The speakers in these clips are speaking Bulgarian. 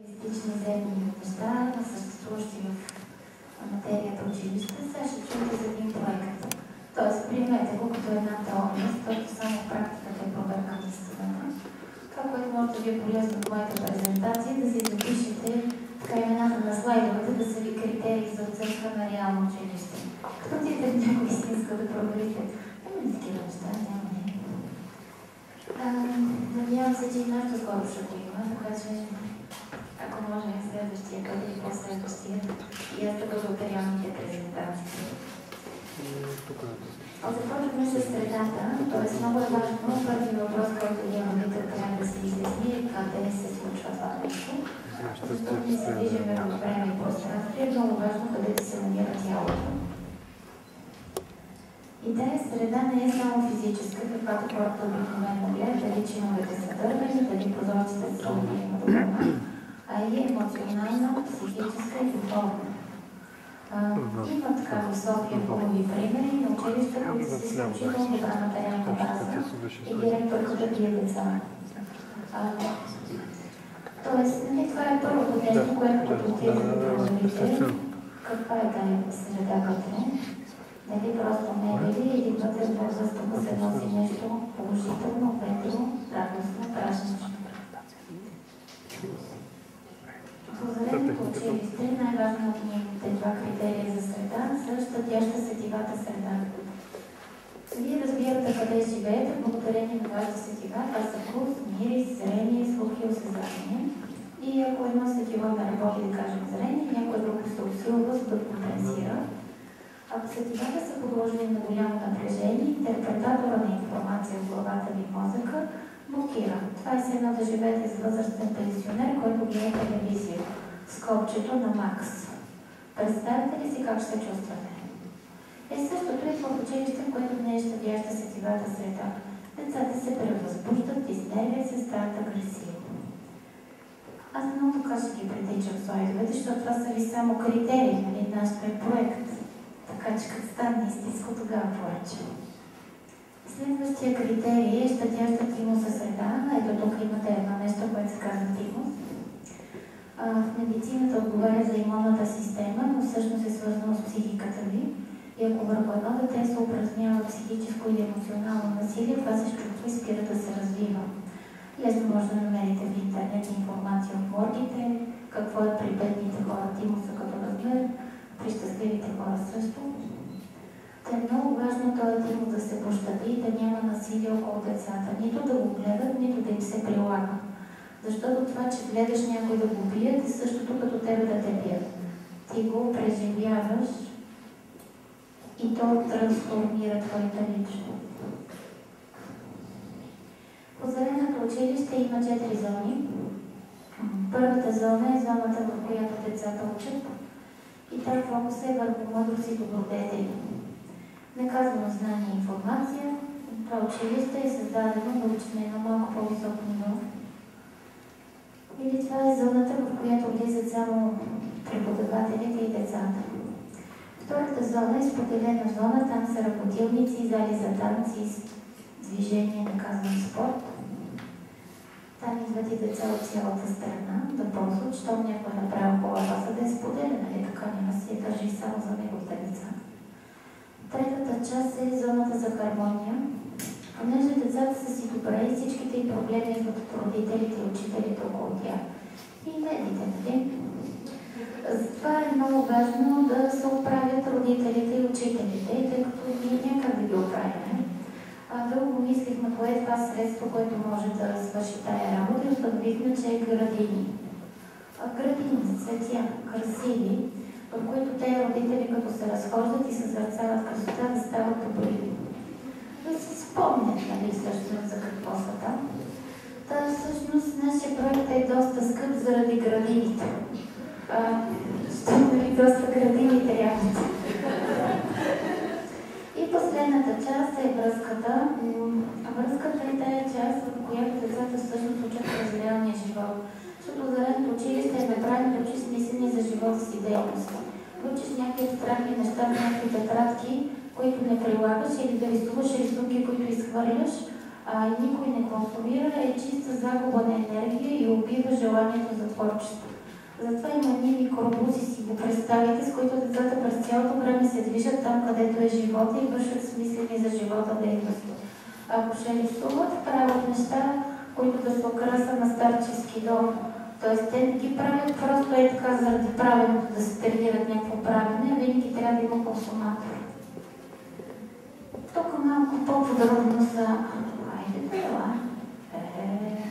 Листични земни неща, съществуващи в материята училище, сега ще чуете за един проект. Тоест, приемете го като една теория, защото само в практиката е проверка на истината. Това, което може да ви е полезно от моите презентации, да си запишете така имената на слайдовете, да са ви критерии за оценка на реално училище. Като отидете в някой истинска да проверите. Има ли такива неща? Няма не. Надявам се, че и нашето скоро ще го има, така че ако може следващия път или по-следващия, и аз да бъда от реалните презентации. Започваме с средата, т.е. много е важно. Първият въпрос, който един родител трябва да се изясни, е къде се случва това нещо. Защото ние се движиме в време и пространство, е много важно къде да се намира тялото. И тази среда не е само физическа, каквато хората обикновено гледат, дали чиновете са дървени, дали прозорците са или на дома, а и емоционална, психическа и духовна. Има такава София хубави примери на училища, които са изключително добра материална база и директорката бие деца. Тоест, това е първото нещо, което като отидете да проверите каква е тази среда вътре. Дали просто не е ли или вътре в въздуха се носи нещо положително, ветро, радостно, празнично. В озареното училище най-важно от нейните два критерия за среда са щадяща сетивата среда. Вие разбирате къде живеете благодарение на вашите сетива. Това са вкус, мирис, зрение, слух и осезание. И ако едно сетиво не работи, да кажем зрение, някой друг се усилва, за да компенсира. Ако сетивата са подложени на голямо напрежение, интерпретатора на информация в главата ви мозъка блокира. Това е едно да живеете с възрастен пенсионер, който гледа телевизия с копчето на Макс. Представете ли си как ще се чувствате? Същото и в училище, в което не е щадяща сетивата среда. Децата се превъзбуждат, изнервят се, стават агресивни. Аз много така ще ги притичам слайдовете, защото това са ви само критерии, нали, нашето е проект. Така че като стане истинско, тогава повече. Следващия критерий е щадяща тимуса среда. Ето тук имате едно нещо, което се казва тимус. В медицината отговаря за имунната система, но всъщност е свързано с психиката ви. И ако върху едно дете се упражнява психическо или емоционално насилие, това се чувства и спира да се развива. Лесно може да намерите в интернет информация от моргите, какво е при бедните хора тимуса като размер, при щастливите хора също. Е много важно този тимус да се пощади и да няма насилие около децата. Нито да го гледат, нито да им се прилага. Защото това, че гледаш някой да го бият, е същото като тебе да те бият. Ти го преживяваш и то трансформира твоята личност. В озареното училище има 4 зони. Първата зона е зоната, в която децата учат. И там фокус е върху мъдрост и добродетели. Неказано знание и информация. Това училище е създадено да учене на малко по-високо ниво. Или това е зоната, в която влизат само преподавателите и децата. Втората зона е споделена зона, там са работилници, зали за танци, движение, наказан спорт. Там идват и деца от цялата страна да ползват, щом някой направил хубава база да е споделена, нали така няма си я държи само за неговите деца. Третата част е зоната за хармония. Понеже децата са си добре и всичките им проблеми идват от родителите и учителите около тях. И медите, нали? Затова е много важно да се оправят родителите и учителите, тъй като ние някак да ги оправим. Дълго мислихме кое е това средство, което може да свърши тая работа и установихме, че е градини. Градини, цветя, красиви, в които те родители, като се разхождат и се зърцават красота, да стават добри. Да си спомнят, нали, всъщност за какво са там. Та всъщност нашия проект е доста скъп заради градините. Ще има ли доста градини трябват. И последната част е връзката. Връзката е тая част, в която децата всъщност учат през реалния живот. Защото заради училище е направено да учиш смислени за живота си дейности. Да учиш някакви абстрактни неща, някакви тетрадки, които не прилагаш, или да рисуваш рисунки, които изхвърляш, никой не консумира, е чиста загуба на енергия и убива желанието за творчество. Затова има ние микробуси, си го представите, с които децата през цялото време се движат там, където е живота и вършат смислени за живота дейности. Ако ще рисуват, правят неща, които да се украса на старчески дом. Тоест, те не ги правят просто е така заради правенето, да се тренират някакво правене, винаги трябва да има консуматор. Тук малко по-подробно са... Айде, това.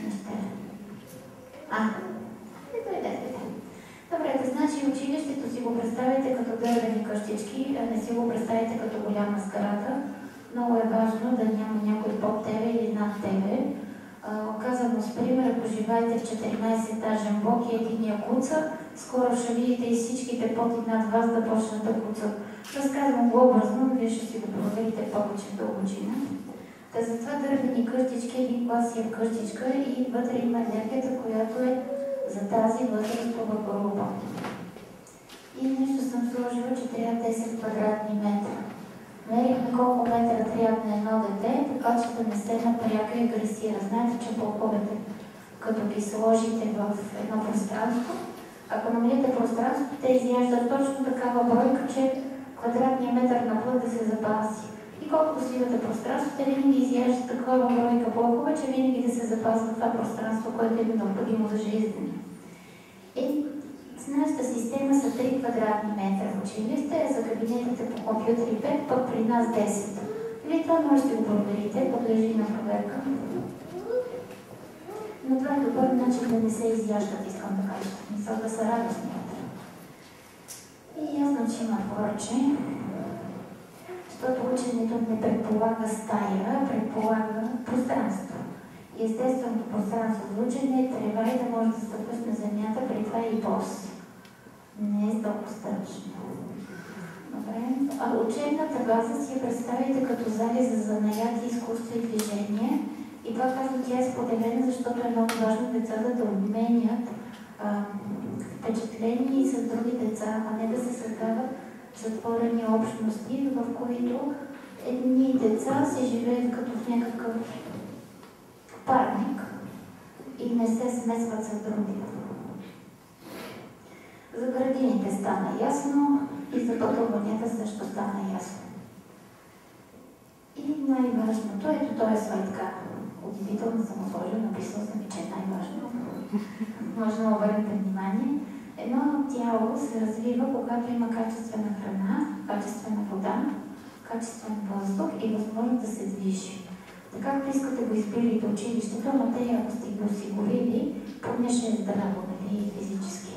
Неща. Дойдете. Добре, да значи училището си го представите като дървени къщички, не си го представите като голяма сграда. Много е важно да няма някой под тебе или над тебе. Казано с пример, ако живеете в 14-етажен блок и единия куца, скоро ще видите и всичките под и над вас да почнат да куцат. Разказвам го образно, но вие ще си го проверите повече в дълбочина. Та затова дървени къщички, един клас е къщичка и вътре има енергията, която е за тази възрастова група. И нещо съм сложила, че трябва 10 квадратни метра. Мерихме колко метра трябва на едно дете, така че да не се напряга и агресира. Знаете, че полковете, като ги сложите в едно пространство, ако намалите пространството, те изяждат точно такава бройка, че квадратният метър на плът да се запази. И колкото свивате пространството, те винаги изяждат такава бройка полкове, че винаги да се запазва това пространство, което е необходимо за жизнене. И с нашата система са 3 квадратни метра в училище, за кабинетите по компютри 5, пък при нас 10. Вие това можете да го проверите, подлежи на проверка. Но това е добър начин да не се изяждат, искам да кажа. Мисъл да са радостни. И ясно, че има повече, защото ученето не предполага стая, предполага пространство. И естественото пространство за учене е трева и да може да стъпваш на земята, при това и бос. Не е толкова страшно. Добре. А учебната база си я представите като зали за занаяти, изкуство и движение. И това казвам, тя е споделена, защото е много важно децата да обменят впечатления и с други деца, а не да се създават затворени общности, в които едни деца се живеят като в някакъв парник и не се смесват с други. За градините стана ясно и за пътуванията също стана ясно. И най-важното, ето той е слайдка. Удивително съм отложила, написала съм и че е най-важно. Може да обърнете внимание. Едно тяло се развива, когато има качествена храна, качествена вода, качествен въздух и възможност да се движи. Така както искате го избили до училището, но те, ако сте го осигурили, поне ще е здраво, нали, физически.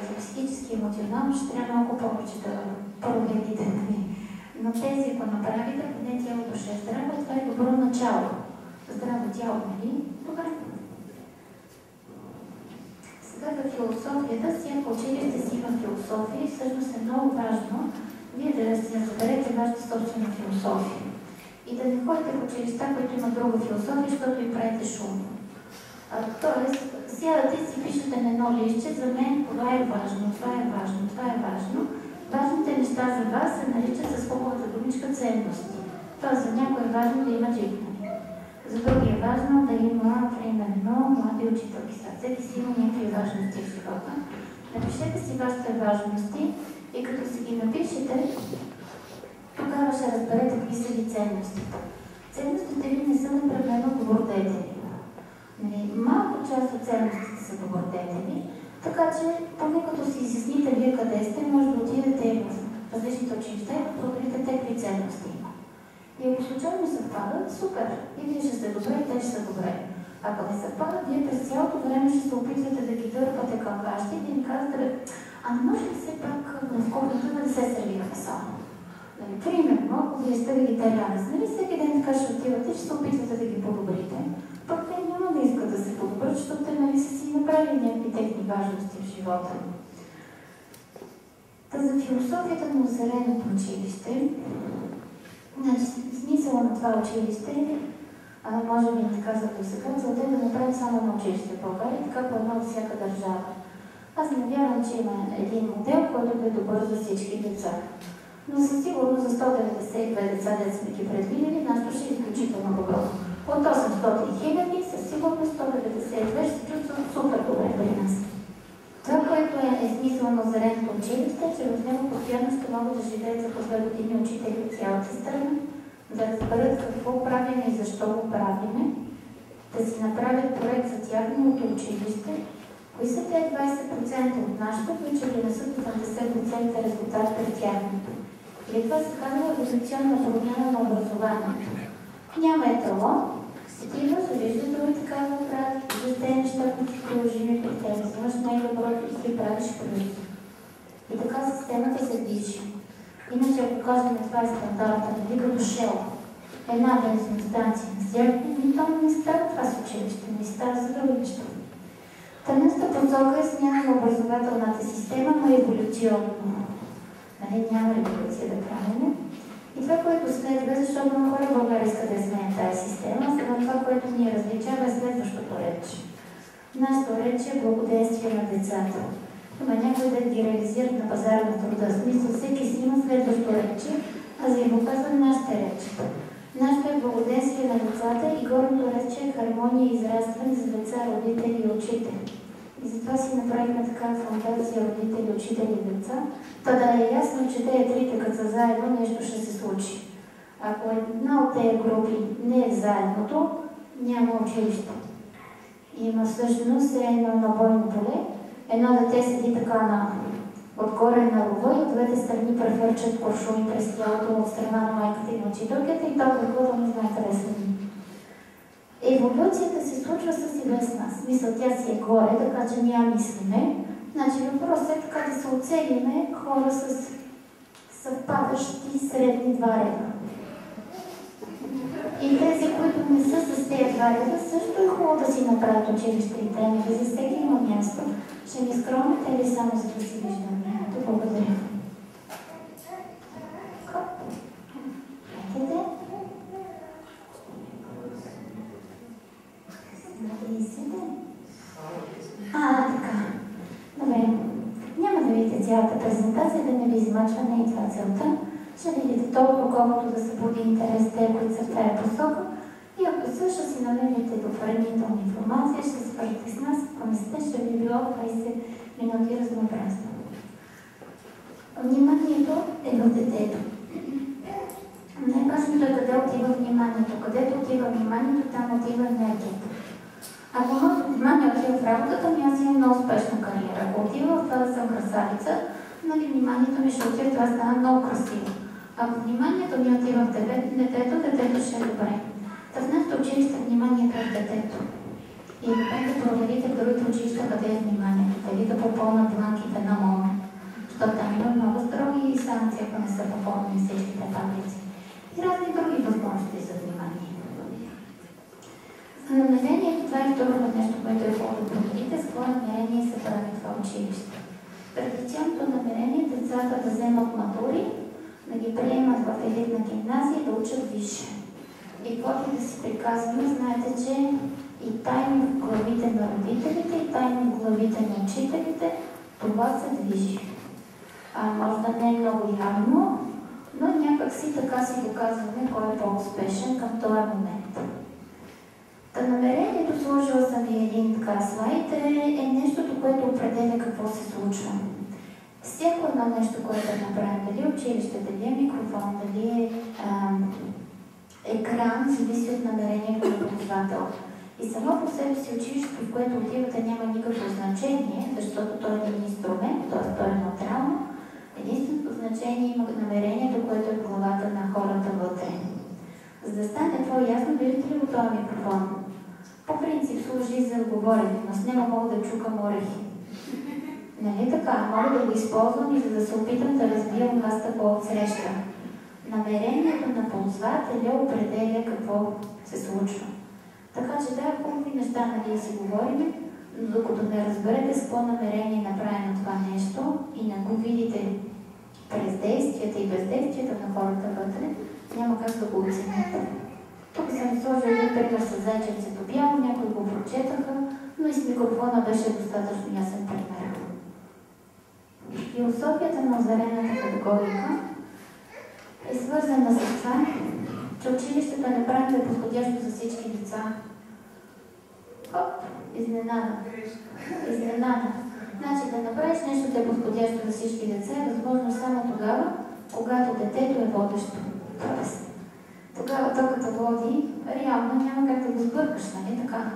За психически и емоционално ще трябва малко повече да проверите. Но тези, ако направите, поне тялото ще е здраво, това е добро начало. Здраво тяло, нали? Добре. Сега в философията си, ако училище си има философия, всъщност е много важно вие да си разберете вашата собствена философия. И да не ходите в училища, които има друга философия, защото им правите шум. Тоест, сядате и си пишете на едно листче, за мен това е важно, това е важно, това е важно. Важните неща за вас се наричат с хубавата думичка ценности. Тоест, за някой е важно да има джипнали. За други е важно да има, примерно, млади учителки. Всеки си има някакви важности в живота. Напишете си вашите важности и като си ги напишете, тогава ще разберете какви са ви ценностите. Ценностите ви не са непременно добродетели. Малко част от ценностите са добродетели, така че поне като си изясните вие къде сте, може да отидете в различните училища и да проверите те какви ценности има. И ако случайно съвпадат, супер! И вие ще сте добре, и те ще са добре. Ако не съвпадат, вие през цялото време ще се опитвате да ги дърпате към вашите и да им казвате, а не може ли все пак в кухнята да не се сервираме само? Примерно, ако вие сте вегетарианец, нали всеки ден така ще отивате, ще се опитвате да ги подобрите, пък те няма да искат да се подобрят, защото те нали са си направили някакви техни важности в живота. Та за философията на озеленото училище, значи смисъла на това училище, може би не казах до сега, целта е да направим само на училище в България, така по едно от всяка държава. Аз не вярвам, че има един модел, който е добър за всички деца. Но със сигурност за 192 деца, деца сме ги предвидели, нашето ще е изключително добро. От 8 постоянно ще могат да живеят за по 2 години учители от цялата страна, да разберат какво правим и защо го правиме, да си направят проект за тяхното училище, кои са те 20% от нашото, които ще принесат 80% резултат пред тяхното. И това се казва еволюционна промяна на образованието. Няма еталон, стива, се вижда други така да правят, виждаш тези неща, които са приложими при теб, взимаш най-доброто и си правиш плюс. И така системата се движи. Иначе, ако кажем, това е стандарта, нали като Shell, една бензиностанция на север, то не става това с училище, не става за други неща. Тъмната посока е смяна на образователната система, но еволюционно. Нали, няма революция да правим. И това, което следва, защото много хора в България искат да сменят тази система, сега това, което ни различава е следващото рече. Нашето рече е благодействие на децата. Има някой да ги реализират на пазара на труда. В смисъл, всеки си има следващо рече, а за да показвам нашите речи. Нашето е благодействие на децата и горното рече е хармония и израстване за деца, родители и учители. И затова си направихме такава фундация родители, учители и деца, та да е ясно, че те трите, като са заедно, нещо ще се случи. Ако една от тези групи не е заедното, няма училище. Има всъщност едно набойно поле, едно дете седи така отгоре на рова и от двете страни префърчат куршуми през тялото от страна на майката и на учителката и толкова какво не знае къде са ни. Еволюцията се случва с и без нас. Мисъл, тя си е горе, така че ние мислиме. Значи въпросът е така да се оцелиме хора с съвпадащи средни 2 реда. И тези, които не са с тези 2 реда, също е хубаво да си направят училище и тренери. За всеки има място. Ще ми скромните ли само за да си виждам времето? Благодаря. Хайде. Така. Добре. Няма да видите цялата презентация, да не ви измачва, не е това целта. Ще видите толкова, колкото да събуди интерес те, които са в тази посока. И ако също си намерите допълнителна информация, ще се свържете с нас, ако не сте, ще ви било 20 минути разнообразно. Вниманието е в детето. Най-важното е къде отива вниманието. Където отива вниманието, там отива енергията. Ако моето внимание отива в работата ми, аз имам много успешна кариера. Ако отива в това да съм красавица, нали, вниманието ми ще отива, това стана много красиво. Ако вниманието ми отива в детето, детето ще е добре. Та в нашето училище вниманието е в детето. И да проверите в другите училища къде е вниманието. Дали да попълнат бланките на МОН. Защото там има много строги санкции, ако не са попълнени всичките таблици. И разни други възможности за внимание. За намерението, това е второто нещо, което е хубаво да проверите, с какво намерение се прави това училище. Традиционното намерение е децата да вземат матури, да ги приемат в елитна гимназия и да учат висше. И каквото да си приказваме, знаете, че и тайно в главите на родителите, и тайно в главите на учителите, това се движи. Може да не е много явно, но някак си така си доказваме кой е по-успешен към този момент. Та намерението, сложила съм ви един така слайд, е нещото, което определя какво се случва. Всяко едно нещо, което е направено, дали училище, дали е микрофон, дали е екран, зависи от намерението на ползвател. И само по себе си училището, в което отивате, няма никакво значение, защото той е един инструмент, т.е. той е неутрално. Единственото значение има намерението, което е в главата на хората вътре. За да стане по-ясно, виждате ли го този микрофон? По принцип служи за говорене, но с него мога да чукам орехи. Нали така? Мога да го използвам и за да се опитам да разбивам вас такова отсреща. Намерението на ползвателя определя какво се случва. Така че да, хубави неща, нали, да си говорим, но докато не разберете с какво намерение е направено това нещо и не го видите през действията и бездействията на хората вътре, няма как да го оцените. Тук съм сложил един пример с зайчевцето бяло, някои го прочетаха, но и с микрофона беше достатъчно ясен пример. Философията на озарената педагогика е свързана с това, че училището е направено подходящо за всички деца. Хоп, изненада. Значи да направиш нещо, да е подходящо за всички деца, е възможно само тогава, когато детето е водещо. Тоест, тогава то като води, реално няма как да го сбъркаш, нали така?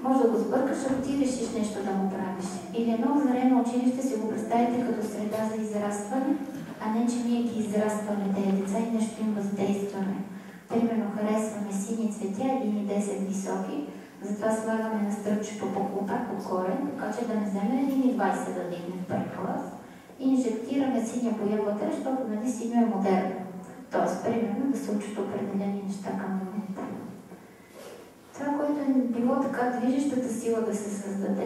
Може да го сбъркаш, ако ти решиш нещо да му правиш. Или едно озарено училище си го представите като среда за израстване, а не че ние ги израстваме тези деца и нещо им въздействаме. Примерно харесваме сини цветя, 1,10 високи, затова слагаме на стръпчето по клопак отгоре, така че да не вземе 1,20 да дигне в първи клас. И инжектираме синя боя вътре, защото нали синьо е модерно. Тоест, примерно, да се учат определени неща към момента. Това, което е било така движещата сила да се създаде,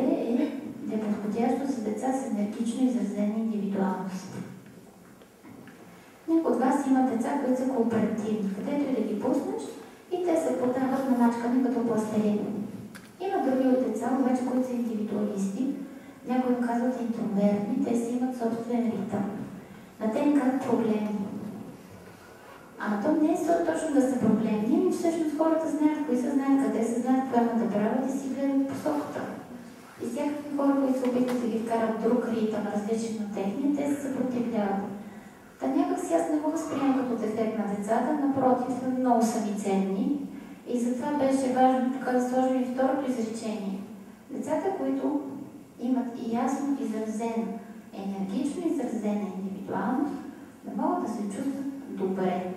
е подходящо за деца с енергично изразена индивидуалност. Някои от вас имат деца, които са кооперативни, където и да ги пуснеш и те се подават на мачкане като пластелин. Има други от деца, обаче, които са индивидуалисти, някои им казват интровертни, те си имат собствен ритъм. На те им казват проблеми. Ама то не е точно да са проблемни, но всъщност хората знаят кои са, знаят къде са, знаят какво имат да правят и си гледат посоката. И всякакви хора, които се опитват да ги вкарат друг ритъм, различен от техния, те се съпротивляват. Та някак си аз не го възприемам като дефект на децата, напротив, много са ми ценни. И затова беше важно така да сложим и второто изречение. Децата, които имат и ясно изразена, енергично изразена индивидуалност, да могат да се чувстват добре,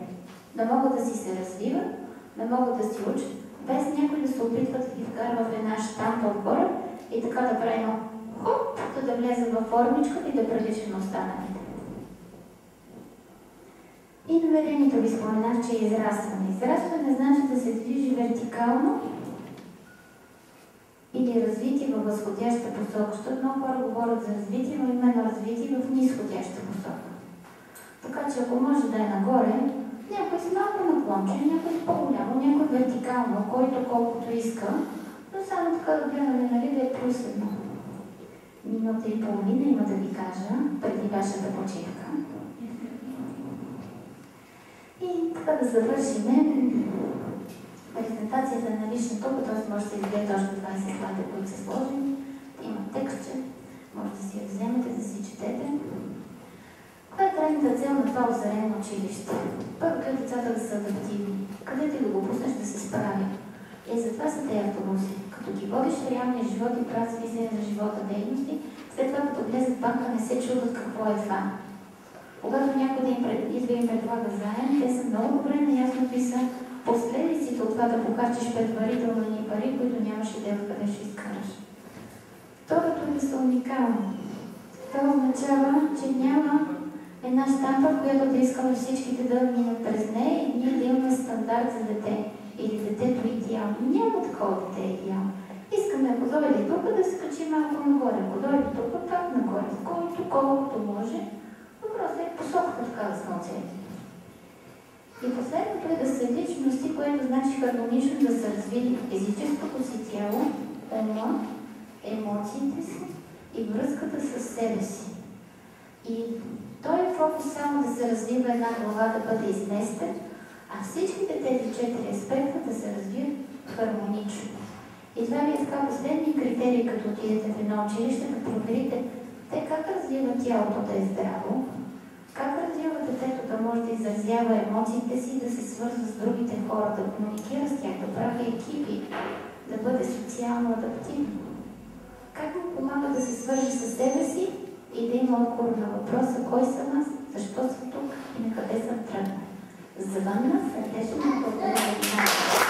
да могат да си се развиват, да могат да си учат, без някой да се опитват да ги вкарва в една щампа отгоре и така да прави едно хоп, да влезе във формичката и да прилича на останалите. И намерението ви споменах, че е израстване. Израстване значи да се движи вертикално или развитие във възходяща посока, защото много хора говорят за развитие, но именно развитие в нисходяща посока. Така че ако може да е нагоре, някой с малко наклонче, някой с по-голямо, някой вертикално, който колкото иска, но само така да гледаме, нали, да е плюс едно. Минута и половина има да ви кажа, преди вашата почивка. И така да завършим презентацията на личната опит, т.е. може да се изгледат още 20 слайда, които са сложени. Има текстче, може да си я вземете, да си четете. Каква е крайната цел на това озарено училище? Първо е децата да са адаптивни, където и да го пуснеш да се справи. И затова са тези автобуси. Като ги водиш в реалния живот и правят смислени за живота дейности, след това като влезат в банка не се чудват какво е това. Когато някой да им идва и им предлага заем, те са много добре наясно какви са последиците от това да похарчиш предварително ни пари, които нямаш идея къде ще изкараш. Второто е да са уникални. Това означава, че няма една щампа, в която да искаме всичките да минат през нея и ние да имаме стандарт за дете. Или детето идеално. Няма такова дете идеално. Искаме, ако дойде тук, да се качи малко нагоре. Ако дойде тук, пак нагоре. Който колкото може. Въпросът е посоката така да сме оцени. И последното е да са личности, което значи хармонично да са развили физическото си тяло, ума, емоциите си и връзката с себе си. И той е фокус само да се развива една глава да бъде изместен, а всичките тези 4 аспекта да се развият хармонично. И това ви е така последни критерии, като отидете в едно училище, да проверите те как развиват тялото да е здраво, как развива детето да може да изразява емоциите си, да се свързва с другите хора, да комуникира с тях, да прави екипи, да бъде социално адаптивно. Как му помага да се свържи с себе си и да има отговор на въпроса кой съм аз, защо съм тук и на къде съм тръгнал. Завънна сърдечно благодаря.